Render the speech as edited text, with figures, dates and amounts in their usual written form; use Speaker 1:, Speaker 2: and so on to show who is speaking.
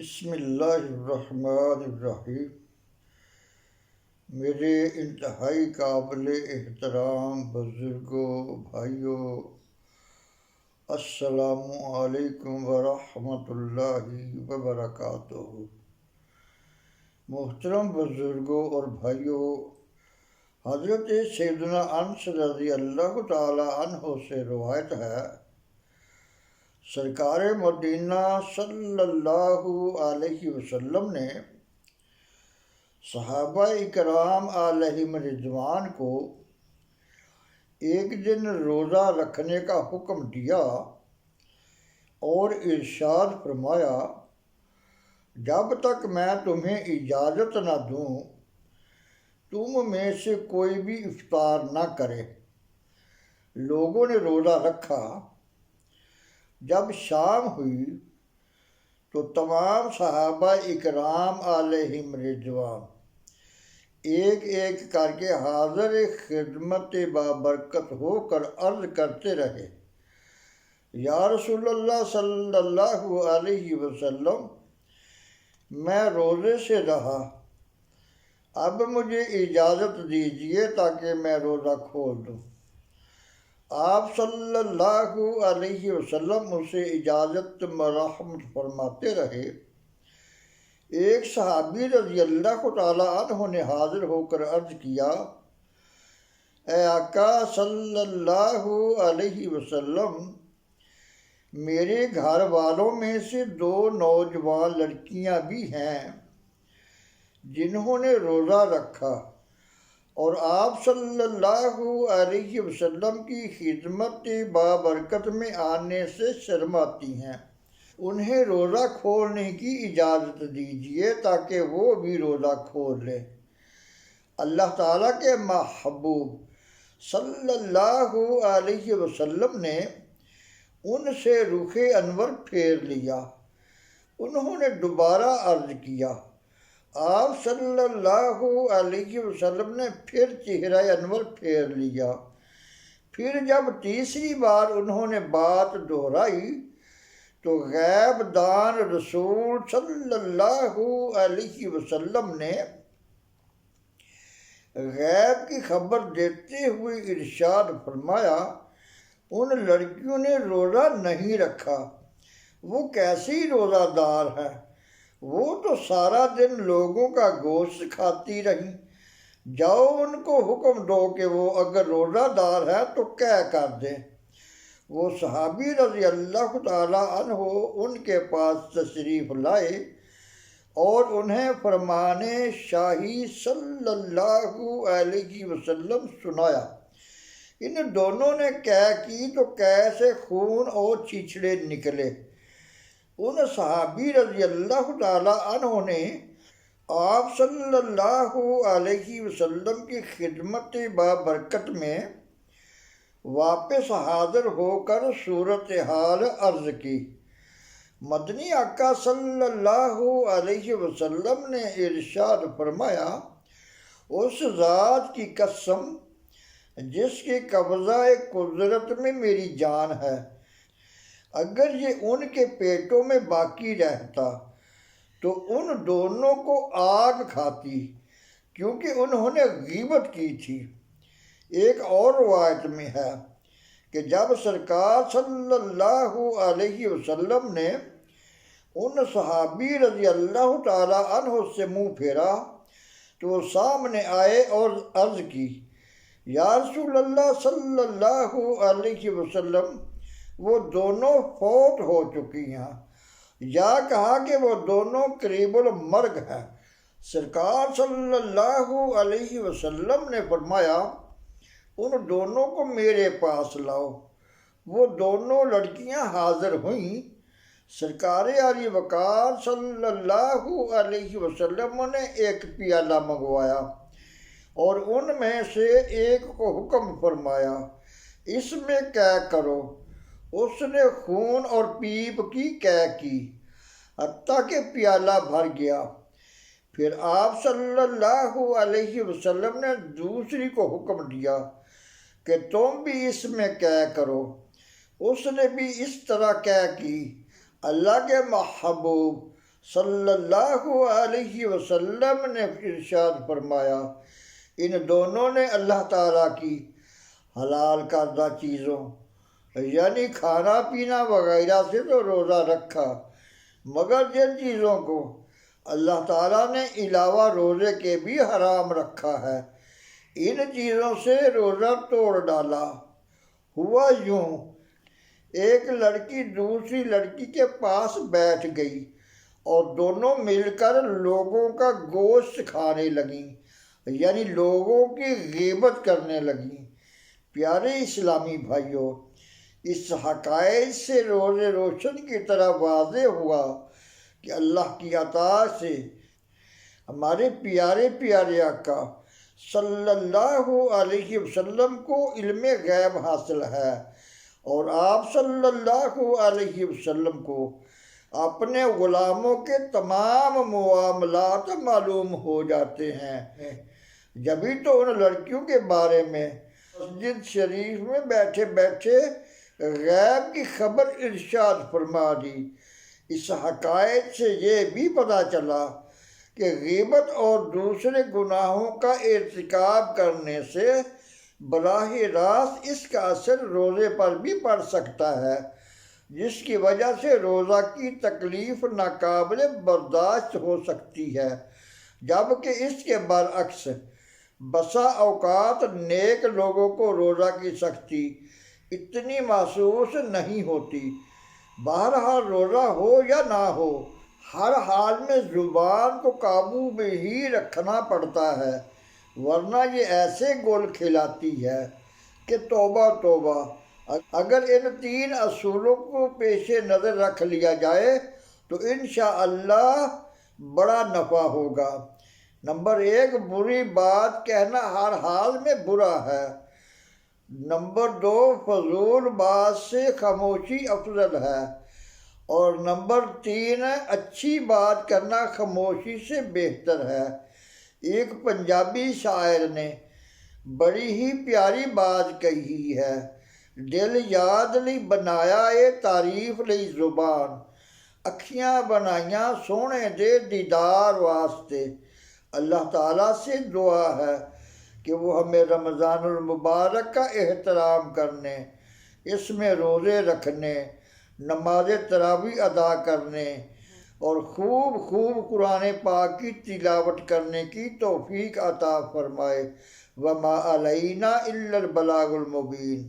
Speaker 1: بسم اللہ الرحمن الرحیم۔ میرے انتہائی قابل احترام بزرگوں، بھائیوں، السلام علیکم ورحمۃ اللہ وبرکاتہ۔ محترم بزرگوں اور بھائیوں، حضرت سیدنا انس رضی اللہ تعالی عنہ سے روایت ہے، سرکار مدینہ صلی اللہ علیہ وسلم نے صحابہ اکرام علیہم رضوان کو ایک دن روزہ رکھنے کا حکم دیا اور ارشاد فرمایا، جب تک میں تمہیں اجازت نہ دوں تم میں سے کوئی بھی افطار نہ کرے۔ لوگوں نے روزہ رکھا۔ جب شام ہوئی تو تمام صحابہ اکرام علیہم رضوان ایک ایک کر کے حاضر خدمت بابرکت ہو کر عرض کرتے رہے، یا رسول اللہ صلی اللہ علیہ وسلم، میں روزے سے رہا، اب مجھے اجازت دیجیے تاکہ میں روزہ کھول دوں۔ آپ صلی اللہ علیہ وسلم اسے اجازت مرحمت فرماتے رہے۔ ایک صحابی رضی اللہ تعالی عنہ نے حاضر ہو کر عرض کیا، اے آقا صلی اللہ علیہ وسلم، میرے گھر والوں میں سے 2 نوجوان لڑکیاں بھی ہیں جنہوں نے روزہ رکھا اور آپ صلی اللہ علیہ وسلم کی خدمت بابرکت میں آنے سے شرماتی ہیں، انہیں روزہ کھولنے کی اجازت دیجیے تاکہ وہ بھی روزہ کھول لے۔ اللہ تعالیٰ کے محبوب صلی اللہ علیہ وسلم نے ان سے رخ انور پھیر لیا۔ انہوں نے دوبارہ عرض کیا۔ آپ صلی اللہ علیہ وسلم نے پھر چہرہ انور پھیر لیا۔ پھر جب تیسری بار انہوں نے بات دہرائی تو غیب دان رسول صلی اللہ علیہ وسلم نے غیب کی خبر دیتے ہوئے ارشاد فرمایا، ان لڑکیوں نے روزہ نہیں رکھا، وہ کیسی روزہ دار ہے، وہ تو سارا دن لوگوں کا گوشت کھاتی رہی۔ جاؤ ان کو حکم دو کہ وہ اگر روزہ دار ہے تو کیا کر دیں۔ وہ صحابی رضی اللہ تعالی عنہ ان کے پاس تشریف لائے اور انہیں فرمان شاہی صلی اللہ علیہ وسلم سنایا۔ ان دونوں نے کیا کی تو کیسے خون اور چیچڑے نکلے۔ ان صحابی رضی اللہ تعالی عنہ نے آپ صلی اللہ علیہ وسلم کی خدمت بابرکت میں واپس حاضر ہو کر صورتحال عرض کی۔ مدنی آقا صلی اللہ علیہ وسلم نے ارشاد فرمایا، اس ذات کی قسم جس کے قبضہ قدرت میں میری جان ہے، اگر یہ ان کے پیٹوں میں باقی رہتا تو ان دونوں کو آگ کھاتی، کیونکہ انہوں نے غیبت کی تھی۔ ایک اور روایت میں ہے کہ جب سرکار صلی اللہ علیہ وسلم نے ان صحابی رضی اللہ تعالی عنہ سے منہ پھیرا تو وہ سامنے آئے اور عرض کی، یا رسول اللہ صلی اللہ علیہ وسلم، وہ دونوں فوت ہو چکی ہیں، یا کہا کہ وہ دونوں قریب المرگ ہیں۔ سرکار صلی اللہ علیہ وسلم نے فرمایا، ان دونوں کو میرے پاس لاؤ۔ وہ دونوں لڑکیاں حاضر ہوئیں۔ سرکار علی وقار صلی اللہ علیہ وسلم نے ایک پیالہ منگوایا اور ان میں سے ایک کو حکم فرمایا، اس میں کیا کرو۔ اس نے خون اور پیپ کی قے کی حتیٰ کہ پیالہ بھر گیا۔ پھر آپ صلی اللہ علیہ وسلم نے دوسری کو حکم دیا کہ تم بھی اس میں قے کرو۔ اس نے بھی اس طرح قے کی۔ اللہ کے محبوب صلی اللہ علیہ وسلم نے ارشاد فرمایا، ان دونوں نے اللہ تعالیٰ کی حلال کردہ چیزوں یعنی کھانا پینا وغیرہ سے تو روزہ رکھا، مگر جن چیزوں کو اللہ تعالیٰ نے علاوہ روزے کے بھی حرام رکھا ہے، ان چیزوں سے روزہ توڑ ڈالا۔ ہوا یوں، ایک لڑکی دوسری لڑکی کے پاس بیٹھ گئی اور دونوں مل کر لوگوں کا گوشت کھانے لگیں، یعنی لوگوں کی غیبت کرنے لگیں۔ پیارے اسلامی بھائیوں، اس حقائق سے روز روشن کی طرح واضح ہوا کہ اللہ کی عطا سے ہمارے پیارے پیارے آقا صلی اللہ علیہ وسلم کو علم غیب حاصل ہے، اور آپ صلی اللہ علیہ وسلم کو اپنے غلاموں کے تمام معاملات معلوم ہو جاتے ہیں۔ جبھی تو ان لڑکیوں کے بارے میں مسجد شریف میں بیٹھے بیٹھے غیب کی خبر ارشاد فرما دی۔ اس حقائق سے یہ بھی پتہ چلا کہ غیبت اور دوسرے گناہوں کا ارتکاب کرنے سے براہ راست اس کا اثر روزے پر بھی پڑ سکتا ہے، جس کی وجہ سے روزہ کی تکلیف ناقابل برداشت ہو سکتی ہے، جبکہ اس کے برعکس بسا اوقات نیک لوگوں کو روزہ کی سختی اتنی محسوس نہیں ہوتی۔ بہرحال روزہ ہو یا نہ ہو، ہر حال میں زبان کو قابو میں ہی رکھنا پڑتا ہے، ورنہ یہ ایسے گول کھلاتی ہے کہ توبہ توبہ۔ اگر ان تین اصولوں کو پیش نظر رکھ لیا جائے تو انشاءاللہ بڑا نفع ہوگا۔ نمبر 1، بری بات کہنا ہر حال میں برا ہے۔ نمبر 2، فضول بات سے خاموشی افضل ہے۔ اور نمبر 3، اچھی بات کرنا خاموشی سے بہتر ہے۔ ایک پنجابی شاعر نے بڑی ہی پیاری بات کہی ہے، دل یاد لئی بنایا اے تعریف لئی زبان، اکھیاں بنائیاں سونے دے دیدار واسطے۔ اللہ تعالیٰ سے دعا ہے کہ وہ ہمیں رمضان المبارک کا احترام کرنے، اس میں روزے رکھنے، نماز تراویح ادا کرنے اور خوب خوب قرآن پاک کی تلاوت کرنے کی توفیق عطا فرمائے۔ وما علینا الا البلاغ المبین۔